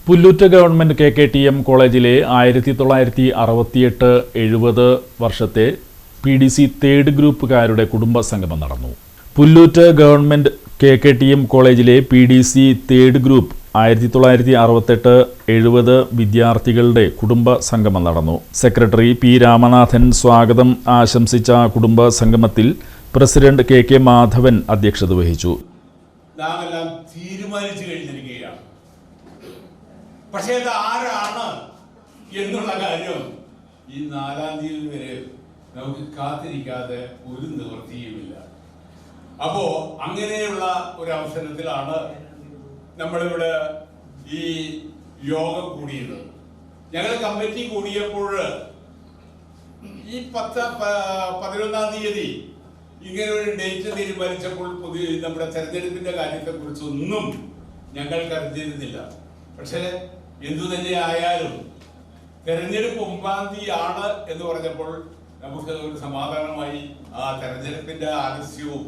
Pullut government KKTM കോളേജിലെ 1968-70 വർഷത്തെ PDC third ഗ്രൂപ്പുകാരുടെ കുടുംബ സംഗമം നടന്നു. പുല്ലൂറ്റ ഗവൺമെന്റ് KKTM കോളേജിലെ PDC തേർഡ് ഗ്രൂപ്പ് 1968-70 വിദ്യാർത്ഥികളുടെ കുടുംബ സംഗമം നടന്നു. Secretary P. രാമനാഥൻ സ്വാഗതം ആശംസിച്ച കുടുംബ സംഗമത്തിൽ പ്രസിഡന്റ് KK മാധവൻ അധ്യക്ഷത വഹിച്ചു. പക്ഷേ അത് ആരാണ് എന്നുള്ള കാര്യം ഈ 4-ാം തീയതി വരെ നമുക്ക് കാത്തിരിക്കാതെ ഒരു നിവൃത്തിയുമില്ല. അപ്പോ അങ്ങനെയുള്ള ഒരു അവസരത്തിലാണ് നമ്മളിവിടെ ഈ യോഗം കൂടിയത്. ഞങ്ങൾ കമ്മിറ്റി കൂടിയപ്പോൾ ഈ 11-ാം തീയതി ഇങ്ങനെ ഒരു ഡേറ്റ് തീരുമാനിച്ചപ്പോൾ നമ്മുടെ തെരഞ്ഞെടുപ്പിന്റെ കാര്യത്തെക്കുറിച്ചൊന്നും ഞങ്ങൾ കരുതിയിരുന്നില്ല. പക്ഷേ എന്തു തന്നെ ആയാലും തെരഞ്ഞെടുപ്പ് 9-ാം തീയതിയാണ് എന്ന് പറഞ്ഞപ്പോൾ നമുക്ക് ഒരു സമാധാനമായി ആ തെരഞ്ഞെടുപ്പിന്റെ ആലസ്യവും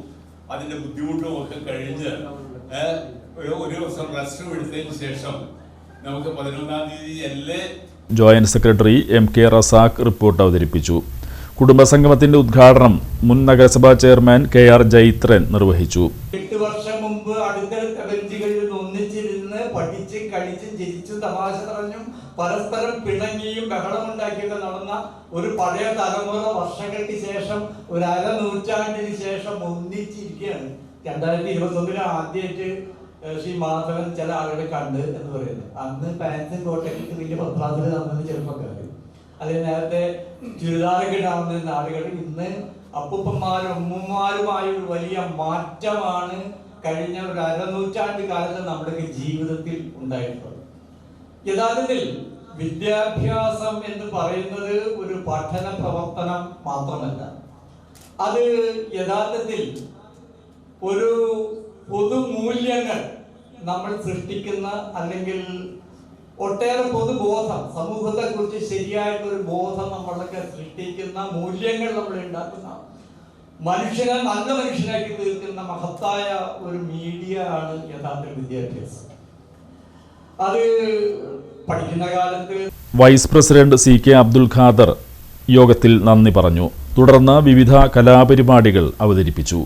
അതിന്റെ ബുദ്ധിമുട്ടും ഒക്കെ കഴിഞ്ഞ് ഒരു ദിവസം റെസ്റ്റ് എടുത്തതിന് ശേഷം നമുക്ക് 11-ാം തീയതി അല്ലേ. Joint secretary MK Razak report അവതരിപ്പിച്ചു. കുടുംബസംഗമത്തിന്റെ ഉദ്ഘാടനം മുൻ നഗരസഭാ ചെയർമാൻ KR ജൈത്രൻ നിർവഹിച്ചു. 8 വർഷം മുമ്പ് അടുത്തടുത്ത ബെഞ്ചുകളിൽ ഒന്നിച്ചിരുന്ന് പഠിച്ച് കളിച്ച് ചിരിച്ചും തമാശ പറഞ്ഞും പരസ്പരം പിണങ്ങിയും ബഹളമുണ്ടാക്കിയൊക്കെ നടന്ന ഒരു പഴയ തലമുറ വർഷങ്ങൾക്ക് ശേഷം ഒരു അരനൂറ്റാണ്ടിന് ശേഷം ഒന്നിച്ചിരിക്കുകയാണ്. 2021 ആദ്യമായിട്ട് ശ്രീ മാധവൻ ചില ആളുകളെ കണ്ട് എന്ന് പറയുന്നത്. അന്ന് പാൻസും കോട്ടയ്ക്ക് വലിയ പത്രാതിൽ തന്നത് ചെറുപ്പക്കാർ, അതിന് നേരത്തെ ചുരിദാറൊക്കെ ഇടാവുന്ന ആളുകൾ ഇന്ന് അപ്പൂപ്പന്മാരും അമ്മൂമ്മമാരുമായ ഒരു വലിയ മാറ്റമാണ് കഴിഞ്ഞ ഒരു അരനൂറ്റാണ്ട് കാലത്ത് നമ്മുടെ ജീവിതത്തിൽ ഉണ്ടായിട്ടുള്ളത്. യഥാർത്ഥത്തിൽ വിദ്യാഭ്യാസം എന്ന് പറയുന്നത് ഒരു പഠന പ്രവർത്തനം മാത്രമല്ല, അത് യഥാർത്ഥത്തിൽ ഒരു പൊതുമൂല്യങ്ങൾ നമ്മൾ സൃഷ്ടിക്കുന്ന, അല്ലെങ്കിൽ ഒട്ടേറെ പൊതുബോധം, സമൂഹത്തെ കുറിച്ച് ശരിയായിട്ടൊരു ബോധം നമ്മളൊക്കെ സൃഷ്ടിക്കുന്ന, മൂല്യങ്ങൾ നമ്മൾ ഉണ്ടാക്കുന്ന, മനുഷ്യനെ നല്ല മനുഷ്യനാക്കി തീർക്കുന്ന മഹത്തായ ഒരു മീഡിയ ആണ് യഥാർത്ഥ വിദ്യാഭ്യാസം. അത് പഠിക്കുന്ന കാലത്ത് vice president CK Abdul Khader യോഗത്തിൽ നന്ദി പറഞ്ഞു. തുടർന്ന് വിവിധ കലാപരിപാടികൾ അവതരിപ്പിച്ചു.